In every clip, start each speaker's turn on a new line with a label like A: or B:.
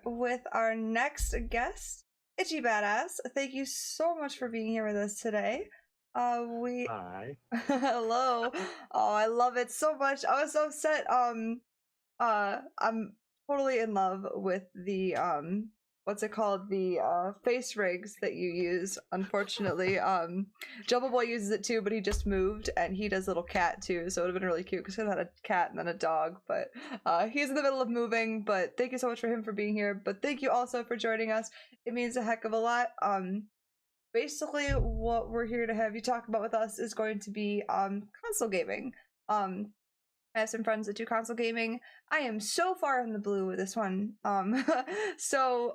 A: with our next guest, Itchy Badass. Thank you so much for being here with us today.
B: Hi.
A: Hello. Oh, I love it so much. I was so upset. I'm totally in love with the what's it called? The face rigs that you use. Unfortunately, Jumbo Boy uses it too, but he just moved and he does little cat too, so it would have been really cute because he had a cat and then a dog. But he's in the middle of moving. But thank you so much for him for being here. But thank you also for joining us. It means a heck of a lot. Basically what we're here to have you talk about with us is going to be console gaming. I have some friends that do console gaming. I am so far in the blue with this one. So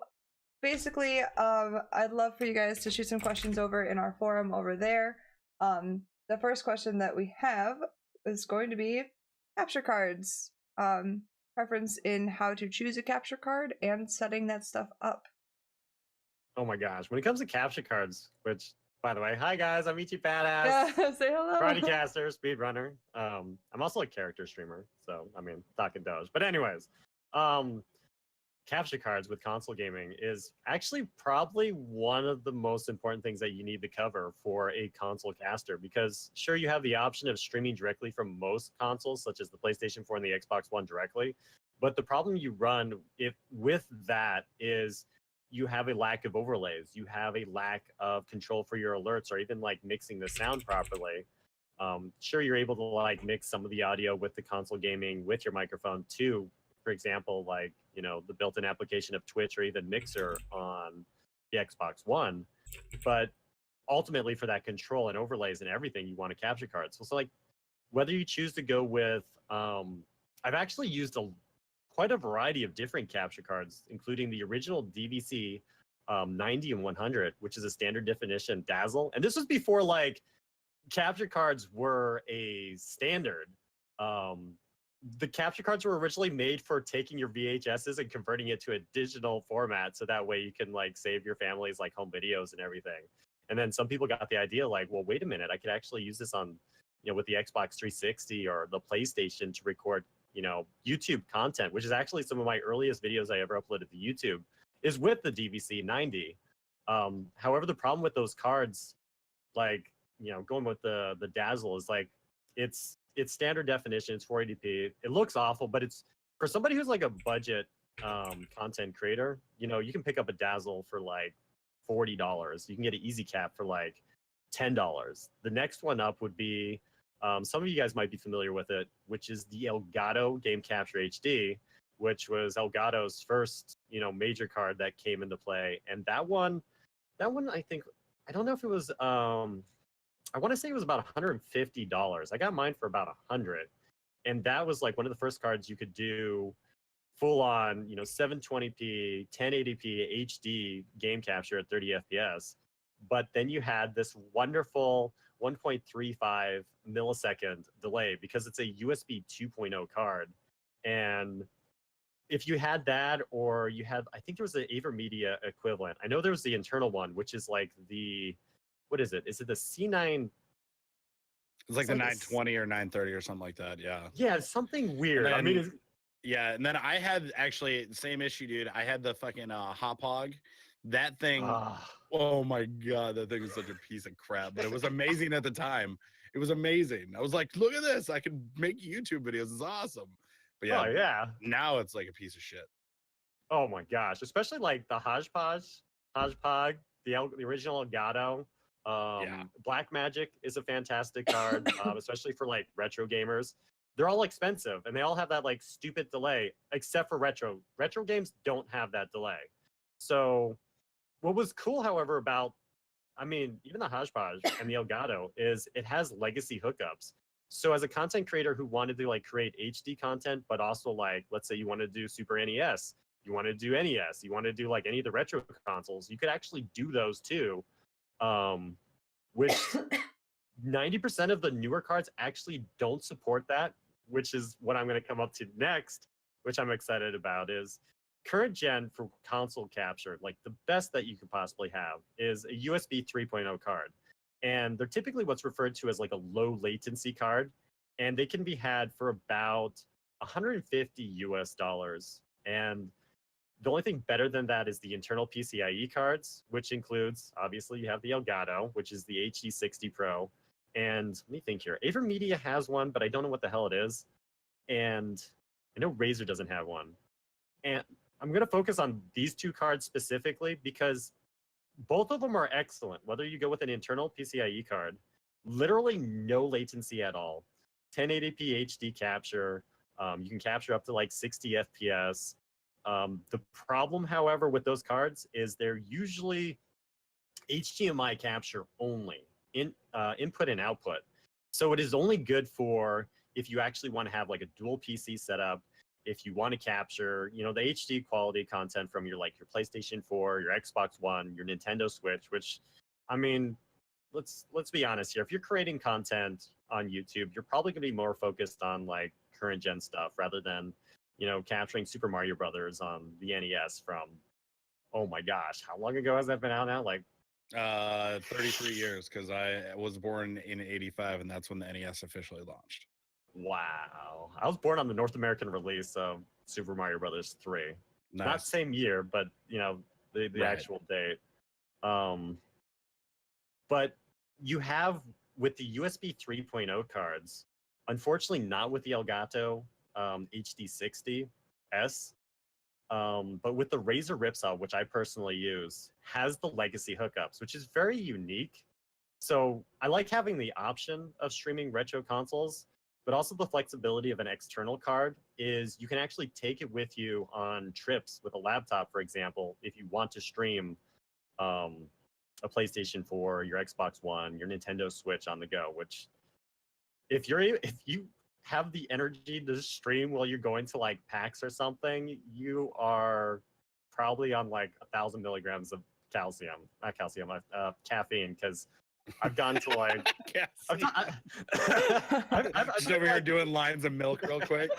A: basically, I'd love for you guys to shoot some questions over in our forum over there. The first question that we have is going to be capture cards. Preference in how to choose a capture card and setting that stuff up.
B: Oh my gosh. When it comes to capture cards, which, by the way, hi guys, I'm Ichi Badass.
A: Yeah, say hello.
B: Broadcaster, speedrunner. I'm also a character streamer, so I mean, talking Doge. But anyways, capture cards with console gaming is actually probably one of the most important things that you need to cover for a console caster, because sure, you have the option of streaming directly from most consoles, such as the PlayStation 4 and the Xbox One directly. But the problem you run with that is you have a lack of overlays. You have a lack of control for your alerts or even like mixing the sound properly. Sure, you're able to like mix some of the audio with the console gaming with your microphone too. For example, like, you know, the built-in application of Twitch or even Mixer on the Xbox One. But ultimately for that control and overlays and everything, you want a capture card. So like whether you choose to go with, I've actually used quite a variety of different capture cards, including the original DVC 90 and 100, which is a standard definition Dazzle. And this was before like capture cards were a standard. The capture cards were originally made for taking your VHSs and converting it to a digital format, so that way you can like save your family's like home videos and everything. And then some people got the idea like, well, wait a minute, I could actually use this on, you know, with the Xbox 360 or the PlayStation to record, you know, YouTube content, which is actually some of my earliest videos I ever uploaded to YouTube is with the DVC 90. However, the problem with those cards, like, you know, going with the Dazzle is like, it's standard definition, it's 480p. It looks awful, but it's for somebody who's like a budget content creator, you know, you can pick up a Dazzle for like $40. You can get an Easy Cap for like $10. The next one up would be, some of you guys might be familiar with it, which is the Elgato Game Capture HD, which was Elgato's first, you know, major card that came into play. And that one, I think, I don't know if it was, I want to say it was about $150. I got mine for about $100. And that was like one of the first cards you could do full on, you know, 720p, 1080p HD game capture at 30 FPS. But then you had this wonderful 1.35 millisecond delay because it's a USB 2.0 card. And if you had that, or you had, I think there was the AverMedia equivalent. I know there was the internal one, which is like the, what is it? Is it the C9?
C: It's like the 920 or 930 or something like that. Yeah.
B: Yeah, it's something weird.
C: Then,
B: I mean,
C: yeah. And then I had actually the same issue, dude. I had the fucking Hop Hog. That thing. Oh my God. That thing was such a piece of crap, but it was amazing at the time. It was amazing. I was like, look at this. I can make YouTube videos. It's awesome. But yeah,
B: yeah.
C: Now it's like a piece of shit.
B: Oh my gosh. Especially like the Hodgepodge, the original Elgato. Black Magic is a fantastic card, especially for like retro gamers. They're all expensive and they all have that like stupid delay, except for retro. Retro games don't have that delay. So what was cool, however, about, I mean, even the Hodgepodge and the Elgato is it has legacy hookups. So as a content creator who wanted to like create HD content, but also like, let's say you want to do Super NES, you want to do NES, you want to do like any of the retro consoles, you could actually do those too. Which 90% of the newer cards actually don't support that, which is what I'm going to come up to next, which I'm excited about, is current gen for console capture, like the best that you could possibly have is a USB 3.0 card. And they're typically what's referred to as like a low latency card. And they can be had for about $150 US. And The only thing better than that is the internal PCIe cards, which includes, obviously, you have the Elgato, which is the HD60 Pro. And let me think here. AverMedia has one, but I don't know what the hell it is. And I know Razer doesn't have one. And I'm going to focus on these two cards specifically because both of them are excellent. Whether you go with an internal PCIe card, literally no latency at all, 1080p HD capture. You can capture up to like 60 FPS. The problem, however, with those cards is they're usually HDMI capture only, input and output. So it is only good for if you actually want to have like a dual PC setup, if you want to capture, the HD quality content from your PlayStation 4, your Xbox One, your Nintendo Switch, which, I mean, let's be honest here. If you're creating content on YouTube, you're probably going to be more focused on like current gen stuff rather than, capturing Super Mario Brothers on the NES from, oh my gosh, how long ago has that been out now? Like
C: 33 years, because I was born in '85, and that's when the NES officially launched.
B: Wow. I was born on the North American release of Super Mario Brothers 3.
C: Nice.
B: Not same year, but the
C: Right.
B: actual date. But you have with the USB 3.0 cards, unfortunately not with the Elgato HD60S, but with the Razer Ripsaw, which I personally use, has the legacy hookups, which is very unique. So I like having the option of streaming retro consoles, but also the flexibility of an external card is you can actually take it with you on trips with a laptop, for example, if you want to stream a PlayStation 4, your Xbox One, your Nintendo Switch on the go, which if you have the energy to stream while you're going to like PAX or something, you are probably on like 1,000 milligrams of caffeine, because I've gone to like
C: Just over here doing lines of milk real quick.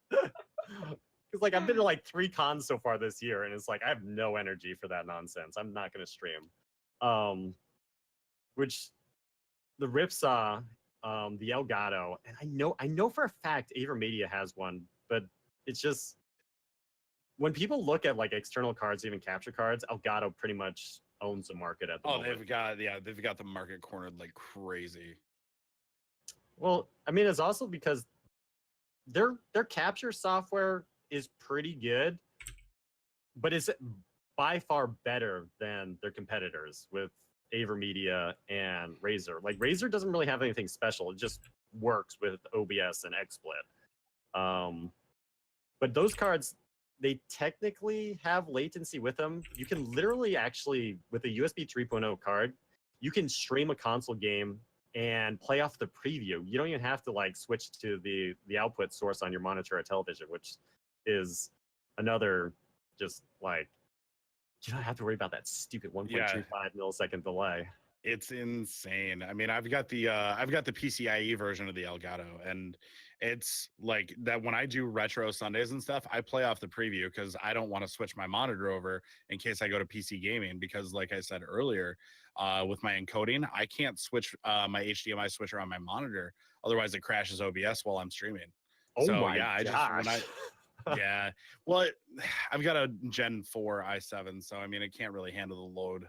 B: Because like I've been to like 3 cons so far this year, and it's like I have no energy for that nonsense. I'm not going to stream. Which the Ripsaw, the Elgato, and I know for a fact AverMedia has one, but it's just when people look at like external cards, even capture cards, Elgato pretty much owns the market at the moment.
C: They've got the market cornered like crazy.
B: Well, I mean, it's also because their capture software is pretty good, but it's by far better than their competitors with AverMedia and Razer. Like Razer doesn't really have anything special; it just works with OBS and XSplit. But those cards, they technically have latency with them. You can literally actually, with a USB 3.0 card, you can stream a console game and play off the preview. You don't even have to like switch to the output source on your monitor or television, which is another just like, you don't have to worry about that stupid 1.25 millisecond delay.
C: It's insane. I mean, I've got the PCIe version of the Elgato, and it's like that when I do retro Sundays and stuff, I play off the preview because I don't want to switch my monitor over in case I go to PC gaming, because like I said earlier, with my encoding, I can't switch my HDMI switcher on my monitor, otherwise it crashes OBS while I'm streaming.
B: Oh so, my gosh.
C: Yeah, well, I've got a Gen 4 i7, so I mean it can't really handle the load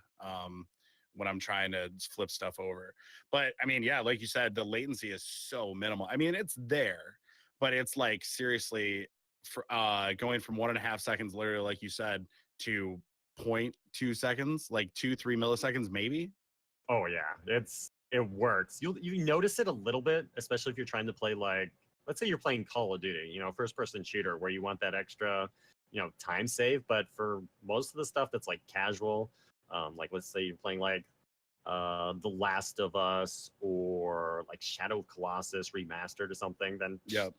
C: when I'm trying to flip stuff over. But I mean, yeah, like you said, the latency is so minimal. I mean, it's there, but it's like seriously for going from 1.5 seconds, literally, like you said, to 0.2 seconds, like 2-3 milliseconds, maybe.
B: Oh yeah, it works. You notice it a little bit, especially if you're trying to play like, let's say you're playing Call of Duty, first person shooter where you want that extra, time save. But for most of the stuff that's like casual, like let's say you're playing like The Last of Us or like Shadow of Colossus remastered or something, then you're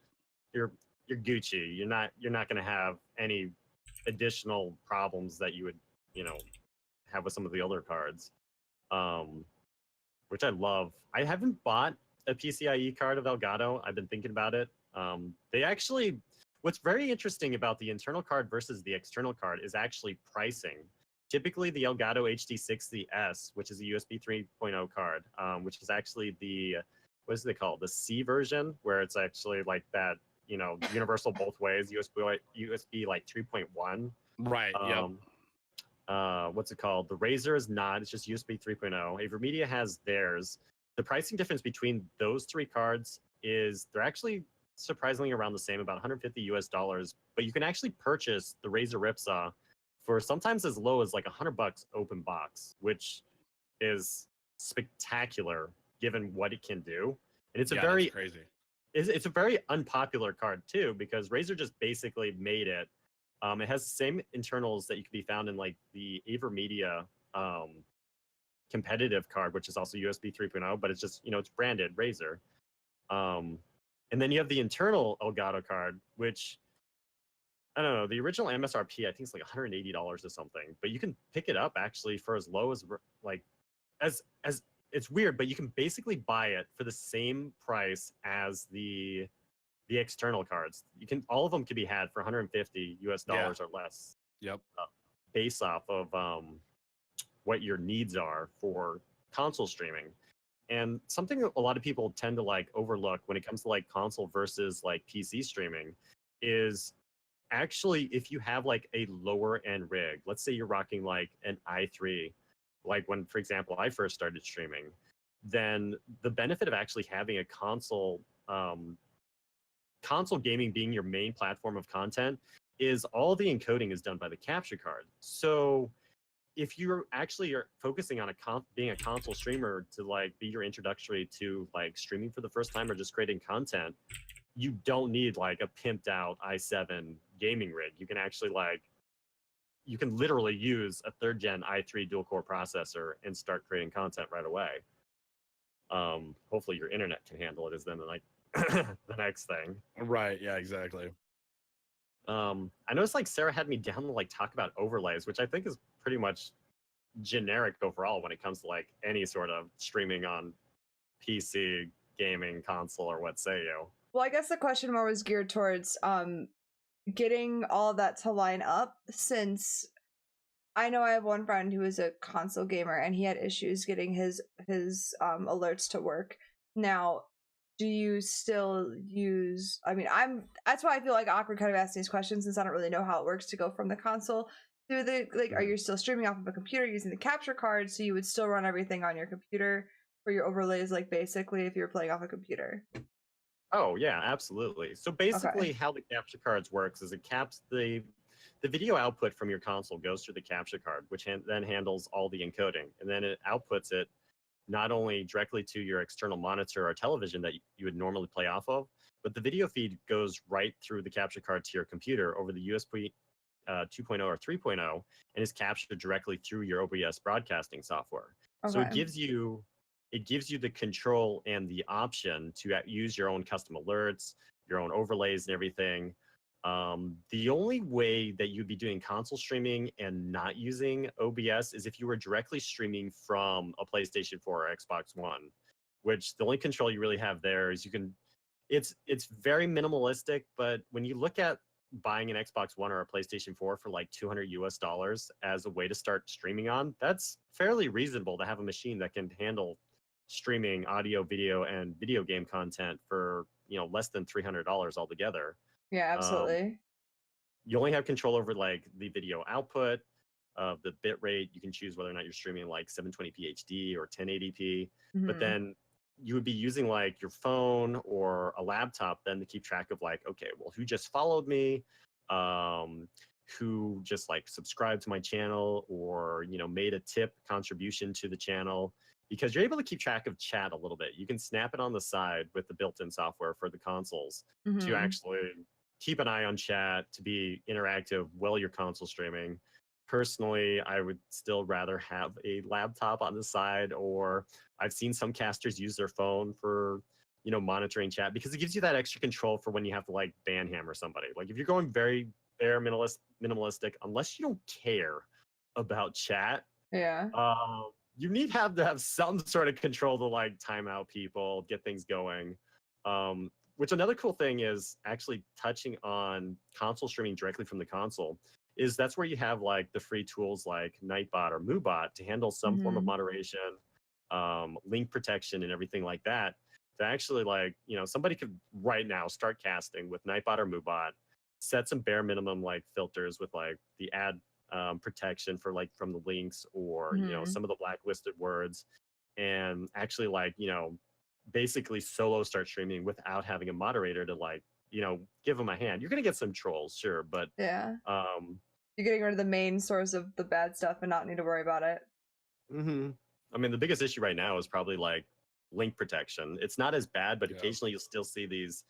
B: Gucci. You're not going to have any additional problems that you would have with some of the other cards, which I love. I haven't bought a PCIe card of Elgato. I've been thinking about it. They actually, what's very interesting about the internal card versus the external card is actually pricing. Typically, the Elgato HD60S, which is a USB 3.0 card, which is actually what is it called? The C version, where it's actually like that, universal both ways, USB like 3.1.
C: Right. Yep.
B: What's it called? The Razer is not. It's just USB 3.0. AverMedia has theirs. The pricing difference between those three cards is they're actually surprisingly around the same, about 150 US dollars. But you can actually purchase the Razer Ripsaw for sometimes as low as like $100 open box, which is spectacular given what it can do. And it's a
C: That's
B: very
C: crazy.
B: it's a very unpopular card too, because Razer just basically made it. It has the same internals that you can be found in like the AverMedia competitive card, which is also USB 3.0, but it's just, it's branded Razer. And then you have the internal Elgato card, which I don't know, the original MSRP I think it's like $180 or something, but you can pick it up actually for as low as like as it's weird, but you can basically buy it for the same price as the external cards. All of them can be had for 150 US dollars or less.
C: Yep.
B: Based off of what your needs are for console streaming. And something a lot of people tend to like overlook when it comes to like console versus like PC streaming is actually if you have like a lower end rig, let's say you're rocking like an i3, like when, for example, I first started streaming, then the benefit of actually having a console gaming being your main platform of content is all the encoding is done by the capture card. So if you're actually focusing on being a console streamer to like be your introductory to like streaming for the first time or just creating content, you don't need like a pimped out i7 gaming rig. You can actually you can literally use a 3rd gen i3 dual core processor and start creating content right away. Hopefully your internet can handle it is then like the next thing.
C: Right. Yeah, exactly.
B: I noticed like Sarah had me down to like talk about overlays, which I think is pretty much generic overall when it comes to like any sort of streaming on PC, gaming, console, or what say you.
A: Well, I guess the question more was geared towards getting all of that to line up, since I know I have one friend who is a console gamer and he had issues getting his alerts to work. Now, do you still use, I mean, that's why I feel like awkward kind of asking these questions, since I don't really know how it works to go from the console to the, like, are you still streaming off of a computer using the capture card, so you would still run everything on your computer for your overlays, like basically if you're playing off a computer?
B: Oh yeah, absolutely. So basically how the capture cards works is it caps the video output from your console goes through the capture card, which then handles all the encoding, and then it outputs it not only directly to your external monitor or television that you would normally play off of, but the video feed goes right through the capture card to your computer over the USB 2.0 or 3.0 and is captured directly through your OBS broadcasting software. So it gives you the control and the option to use your own custom alerts, your own overlays and everything. The only way that you'd be doing console streaming and not using OBS is if you were directly streaming from a PlayStation 4 or Xbox One, which the only control you really have there is it's very minimalistic, but when you look at buying an Xbox One or a PlayStation 4 for like 200 US dollars as a way to start streaming on, that's fairly reasonable to have a machine that can handle streaming audio, video, and video game content for, less than $300 altogether.
A: Yeah, absolutely.
B: You only have control over like the video output, the bit rate. You can choose whether or not you're streaming like 720p HD or 1080p. But then you would be using like your phone or a laptop then to keep track of like, okay, well, who just followed me? Who just like subscribed to my channel or, made a tip contribution to the channel, because you're able to keep track of chat a little bit. You can snap it on the side with the built-in software for the consoles to actually keep an eye on chat, to be interactive while you're console streaming. Personally, I would still rather have a laptop on the side, or I've seen some casters use their phone for, monitoring chat, because it gives you that extra control for when you have to like banhammer somebody. Like if you're going very bare minimalistic, unless you don't care about chat,
A: Yeah.
B: you need to have some sort of control to like time out people, get things going. Which another cool thing is actually touching on console streaming directly from the console is that's where you have like the free tools like Nightbot or MooBot to handle some form of moderation, link protection and everything like that. To actually like, somebody could right now start casting with Nightbot or MooBot, set some bare minimum like filters with like the ad protection for like from the links or some of the blacklisted words, and actually like basically solo start streaming without having a moderator to like give them a hand. You're gonna get some trolls, sure, but
A: Yeah.
B: um
A: You're getting rid of the main source of the bad stuff and not need to worry about it.
B: I mean, the biggest issue right now is probably like link protection. It's not as bad, but
C: Yeah.
B: occasionally you'll still see these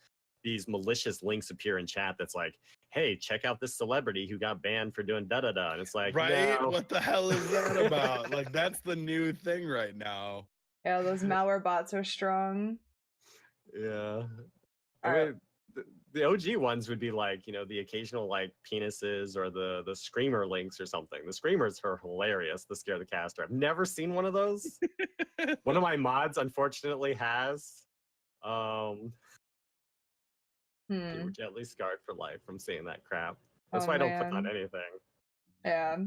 B: malicious links appear in chat that's like, hey, check out this celebrity who got banned for doing da da da, and it's like,
C: right?
B: no.
C: What the hell is that about? Like, that's the new thing right now.
A: Yeah, those malware bots are strong.
B: Yeah.
A: All
B: I
A: right.
B: mean, the OG ones would be like, the occasional like penises or the screamer links or something. The screamers are hilarious to scare the caster. I've never seen one of those. One of my mods unfortunately has. They were gently scarred for life from seeing that crap. That's why I don't put on anything.
A: Yeah.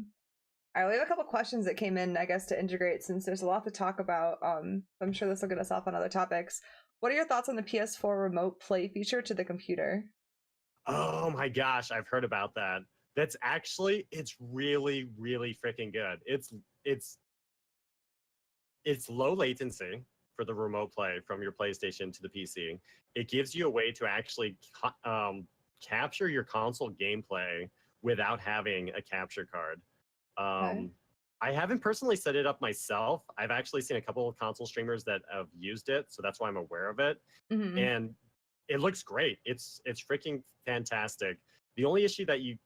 A: All right, we have a couple questions that came in, I guess, to integrate since there's a lot to talk about. I'm sure this will get us off on other topics. What are your thoughts on the PS4 remote play feature to the computer?
B: Oh my gosh, I've heard about that. That's actually, it's really, really freaking good. It's low latency for the remote play from your PlayStation to the PC. It gives you a way to actually capture your console gameplay without having a capture card.
A: Okay.
B: I haven't personally set it up myself. I've actually seen a couple of console streamers that have used it, so that's why I'm aware of it. And it looks great. It's freaking fantastic. The only issue that you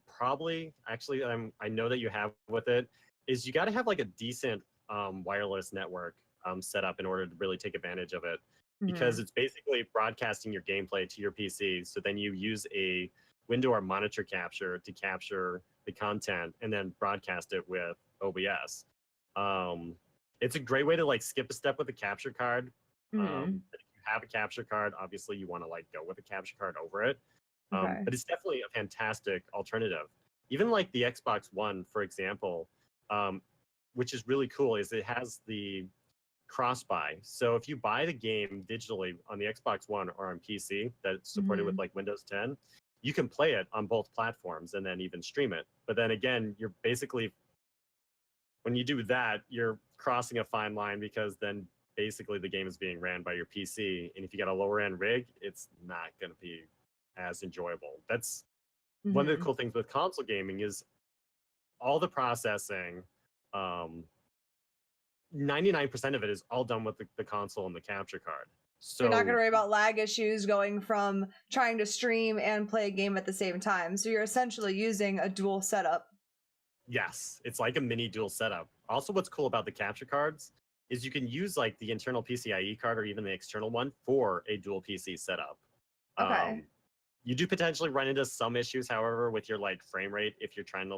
B: probably actually I know that you have with it is you got to have like a decent wireless network set up in order to really take advantage of it, because it's basically broadcasting your gameplay to your PC. So then you use a window or monitor capture to capture the content and then broadcast it with OBS. It's a great way to like skip a step with a capture card. But if you have a capture card, obviously you want to like go with a capture card over it. But it's definitely a fantastic alternative. Even like the Xbox One, for example, which is really cool, is it has the cross-buy. So if you buy the game digitally on the Xbox One or on PC that's supported with like Windows 10, you can play it on both platforms and then even stream it. But then again, you're basically, when you do that, you're crossing a fine line, because then basically the game is being ran by your PC. And if you got a lower end rig, it's not going to be as enjoyable. That's one of the cool things with console gaming is all the processing. 99% of it is all done with the console and the capture card. So
A: you're not going to worry about lag issues going from trying to stream and play a game at the same time. So you're essentially using a dual setup.
B: Yes, it's like a mini dual setup. Also, what's cool about the capture cards is you can use like the internal PCIe card or even the external one for a dual PC setup.
A: Okay.
B: You do potentially run into some issues, however, with your like frame rate if you're trying to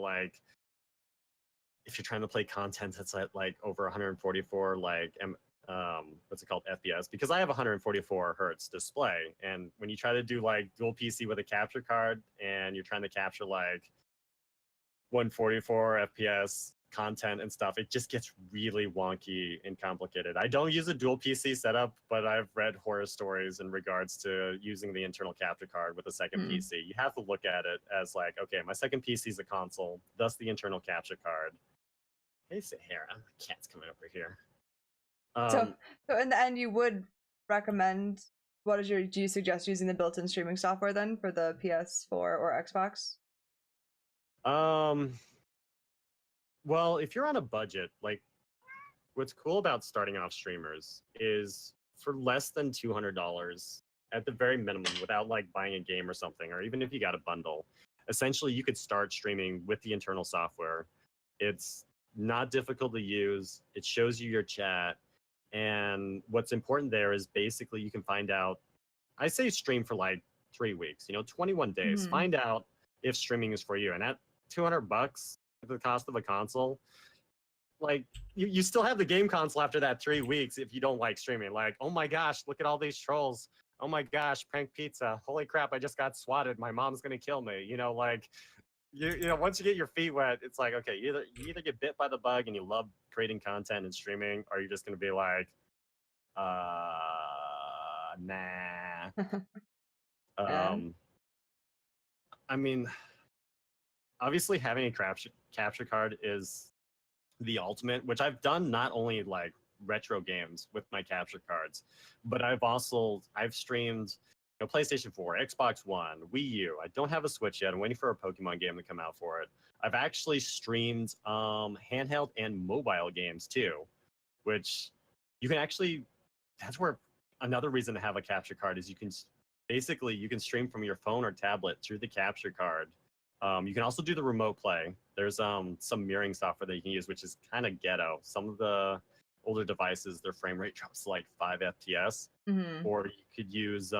B: play content that's at like over 144 like what's it called, FPS, because I have 144 hertz display, and when you try to do like dual PC with a capture card and you're trying to capture like 144 FPS content and stuff, it just gets really wonky and complicated. I don't use a dual PC setup, but I've read horror stories in regards to using the internal capture card with a second PC. You have to look at it as like, okay, my second PC is a console, thus the internal capture card. Hey, Sahara, the cat's coming over here.
A: So in the end, you would recommend, do you suggest using the built-in streaming software then for the PS4 or Xbox?
B: Well, if you're on a budget, like what's cool about starting off streamers is for less than $200 at the very minimum, without like buying a game or something, or even if you got a bundle, essentially you could start streaming with the internal software. It's not difficult to use. It shows you your chat. And what's important there is basically you can find out, I say stream for like 3 weeks, 21 days. Find out if streaming is for you. And at $200, the cost of a console, like you still have the game console after that 3 weeks if you don't like streaming. Like, oh my gosh, look at all these trolls. Oh my gosh, prank pizza. Holy crap, I just got swatted. My mom's going to kill me. Like, once you get your feet wet, it's like, okay, you either get bit by the bug and you love creating content and streaming, or you're just going to be like, nah. I mean, obviously having a capture card is the ultimate, which I've done not only like retro games with my capture cards, but I've streamed PlayStation 4, Xbox One, Wii U. I don't have a Switch yet. I'm waiting for a Pokemon game to come out for it. I've actually streamed handheld and mobile games too, which you can actually that's where another reason to have a capture card is you can stream from your phone or tablet through the capture card. You can also do the remote play. There's some mirroring software that you can use, which is kind of ghetto. Some of the older devices, their frame rate drops to like 5 FPS.
A: Mm-hmm.
B: Or you could use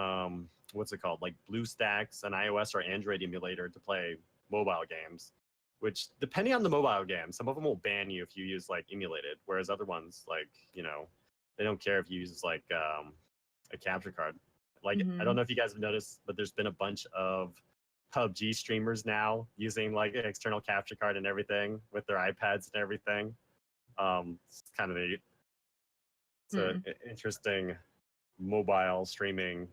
B: what's it called, like BlueStacks, an iOS or Android emulator to play mobile games. Which, depending on the mobile game, some of them will ban you if you use like emulated, whereas other ones, like they don't care if you use like a capture card. Like I don't know if you guys have noticed, but there's been a bunch of PUBG streamers now using like an external capture card and everything with their iPads and everything. It's kind of neat. It's an interesting mobile streaming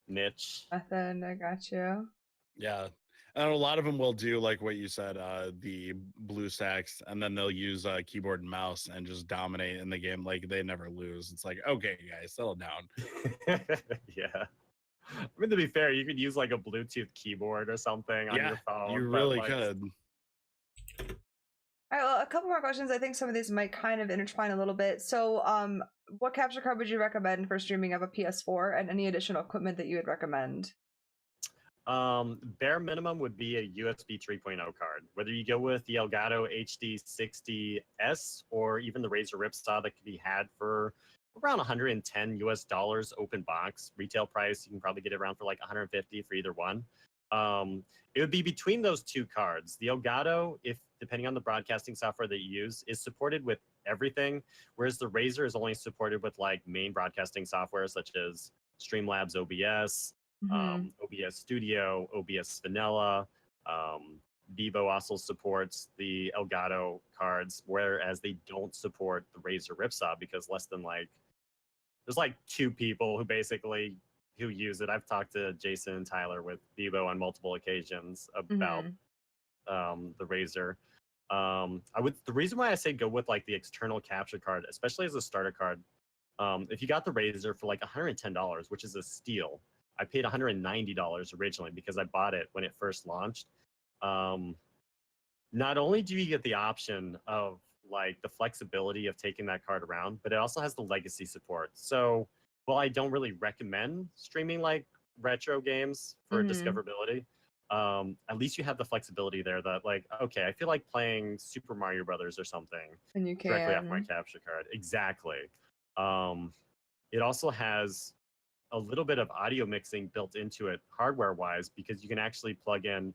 B: niche.
A: Method, I got you.
C: Yeah. And a lot of them will do like what you said, the BlueStacks, and then they'll use keyboard and mouse and just dominate in the game. Like they never lose. It's like, okay, guys, settle down.
B: Yeah. I mean, to be fair, you could use like a Bluetooth keyboard or something on your phone.
C: You really
B: like,
C: could.
A: All right, well, a couple more questions. I think some of these might kind of intertwine a little bit. So, what capture card would you recommend for streaming of a PS4, and any additional equipment that you would recommend?
B: Bare minimum would be a USB 3.0 card. Whether you go with the Elgato HD60S or even the Razer Ripsaw that could be had for around $110 US open box retail price. You can probably get it around for like 150 for either one. It would be between those two cards. The Elgato, if depending on the broadcasting software that you use, is supported with everything, whereas the Razer is only supported with like main broadcasting software such as Streamlabs OBS, OBS Studio, OBS Vanilla. Vivo also supports the Elgato cards, whereas they don't support the Razer Ripsaw because there's like 2 people who use it. I've talked to Jason and Tyler with Vivo on multiple occasions about the Razer. The reason why I say go with like the external capture card, especially as a starter card, if you got the Razer for like $110, which is a steal. I paid $190 originally because I bought it when it first launched. Not only do you get the option of like the flexibility of taking that card around, but it also has the legacy support. So while I don't really recommend streaming like retro games for discoverability, at least you have the flexibility there that like, okay, I feel like playing Super Mario Brothers or something
A: And you can
B: directly off my capture card. Exactly. It also has a little bit of audio mixing built into it hardware wise, because you can actually plug in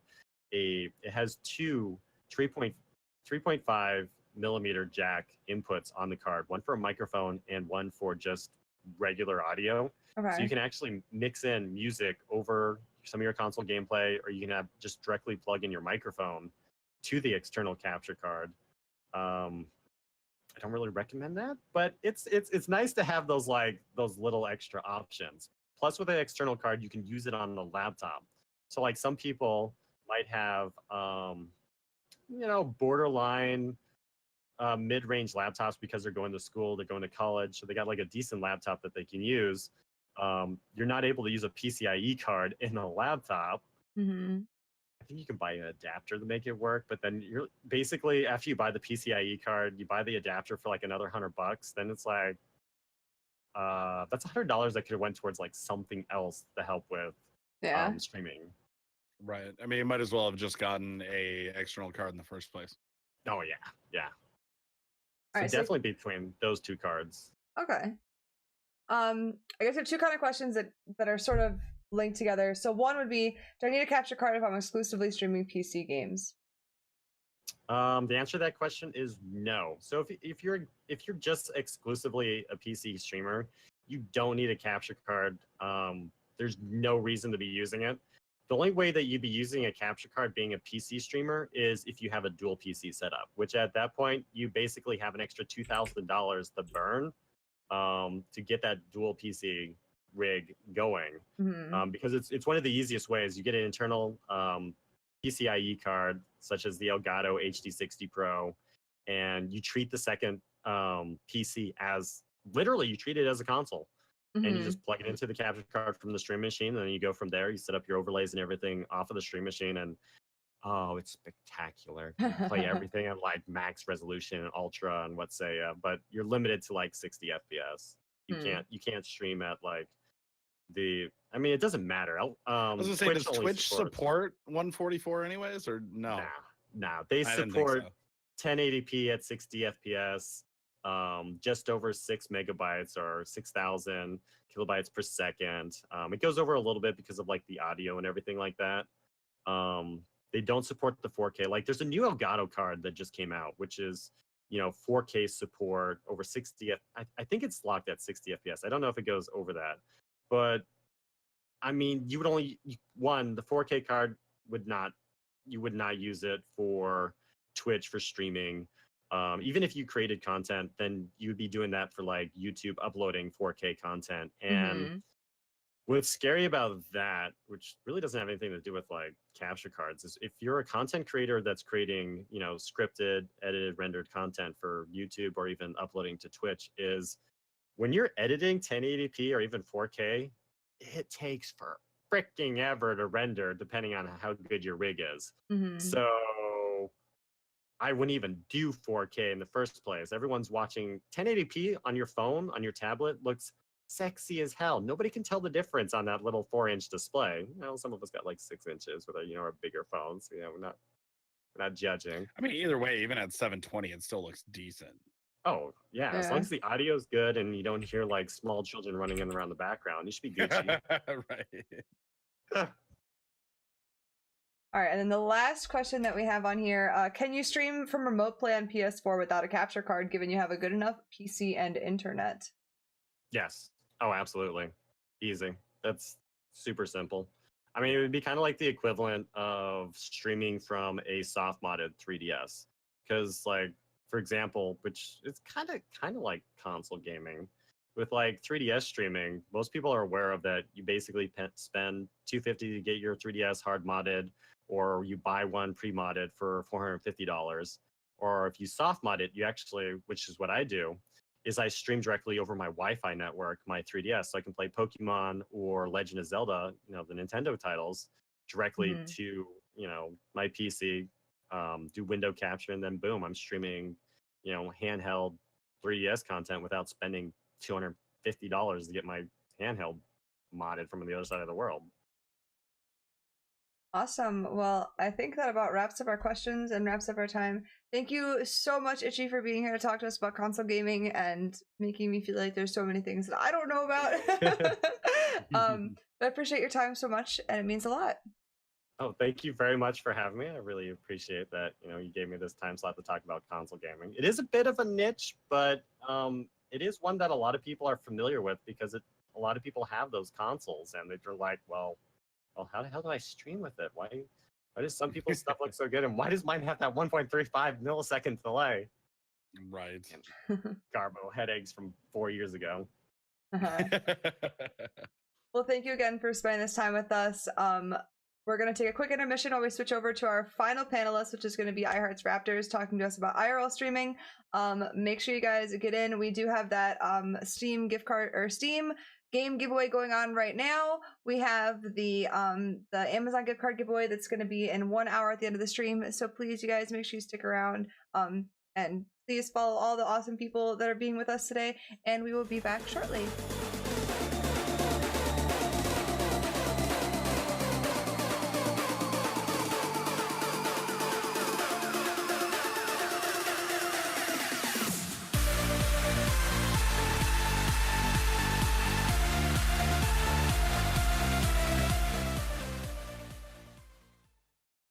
B: it has 2 3.5 millimeter jack inputs on the card, one for a microphone and one for just regular audio.
A: Okay.
B: So you can actually mix in music over some of your console gameplay, or you can just directly plug in your microphone to the external capture card. I don't really recommend that, but it's nice to have those little extra options. Plus, with an external card, you can use it on the laptop. So, like some people might have, borderline mid-range laptops because they're going to school, they're going to college, so they got like a decent laptop that they can use. You're not able to use a PCIe card in a laptop. I think you can buy an adapter to make it work, but then you're basically, after you buy the PCIe card, you buy the adapter for like another $100. Then it's like that's $100 that could have went towards like something else to help with streaming.
C: Right. I mean, you might as well have just gotten a external card in the first place.
B: Oh yeah. So
A: Right,
B: definitely between those 2 cards.
A: Okay. I guess there are 2 kind of questions that are sort of linked together. So one would be, do I need a capture card if I'm exclusively streaming PC games?
B: The answer to that question is no. So if you're just exclusively a PC streamer, you don't need a capture card. There's no reason to be using it. The only way that you'd be using a capture card being a PC streamer is if you have a dual PC setup, which at that point you basically have an extra $2,000 to burn to get that dual PC rig going. Because it's one of the easiest ways. You get an internal PCIe card, such as the Elgato HD60 Pro, and you treat the second PC as literally you treat it as a console. And you just plug it into the capture card from the stream machine, and then you go from there. You set up your overlays and everything off of the stream machine, and oh, it's spectacular. You play everything at like max resolution and ultra and what's say, but you're limited to like 60 FPS. You can't stream at like I mean, it doesn't matter.
C: I was gonna say, does Twitch support 144 anyways, or no?
B: Nah. They support 1080p at 60 FPS, just over 6 megabytes or 6,000 kilobytes per second. It goes over a little bit because of like the audio and everything like that. They don't support the 4K. Like there's a new Elgato card that just came out, which is 4K support over 60. I think it's locked at 60 FPS. I don't know if it goes over that, but I mean, you would only the 4K card would not use it for Twitch for streaming. Even if you created content, then you'd be doing that for like YouTube uploading 4K content. And what's scary about that, which really doesn't have anything to do with like capture cards, is if you're a content creator that's creating, scripted, edited, rendered content for YouTube or even uploading to Twitch, is when you're editing 1080p or even 4K, it takes for freaking ever to render depending on how good your rig is. So I wouldn't even do 4K in the first place. Everyone's watching 1080p on your phone, on your tablet, looks sexy as hell. Nobody can tell the difference on that little 4-inch display. Some of us got like 6 inches with our bigger phones. We're not judging.
C: I mean, either way, even at 720, it still looks decent.
B: Oh yeah, as long as the audio is good and you don't hear like small children running in around the background, you should be Gucci.
C: Right.
A: All right, and then the last question that we have on here, can you stream from remote play on PS4 without a capture card, given you have a good enough PC and internet?
B: Yes. Oh, absolutely. Easy. That's super simple. I mean, it would be kind of like the equivalent of streaming from a soft modded 3DS. Because, like, for example, which is kind of like console gaming. With like 3DS streaming, most people are aware of that. You basically spend $250 to get your 3DS hard modded, or you buy one pre-modded for $450. Or if you soft mod it, you actually, which is what I do, is I stream directly over my Wi-Fi network, my 3DS, so I can play Pokemon or Legend of Zelda, the Nintendo titles, directly to, my PC, do window capture, and then boom, I'm streaming, handheld 3DS content without spending $250 to get my handheld modded from the other side of the world.
A: Awesome. Well, I think that about wraps up our questions and wraps up our time. Thank you so much, Itchy, for being here to talk to us about console gaming and making me feel like there's so many things that I don't know about. But I appreciate your time so much, and it means a lot.
B: Oh, thank you very much for having me. I really appreciate that. You gave me this time slot to talk about console gaming. It is a bit of a niche, but it is one that a lot of people are familiar with because a lot of people have those consoles, and they're like, well, how the hell do I stream with it? Why does some people's stuff look so good, and why does mine have that 1.35 millisecond delay?
C: Right.
B: Garbo headaches from 4 years ago.
A: Well, thank you again for spending this time with us. We're going to take a quick intermission while we switch over to our final panelist, which is going to be iHeart's Raptors, talking to us about IRL streaming. Make sure you guys get in. We do have that Steam gift card or Steam game giveaway going on right now. We have the Amazon gift card giveaway that's going to be in 1 hour at the end of the stream. So please, you guys, make sure you stick around and please follow all the awesome people that are being with us today. And we will be back shortly.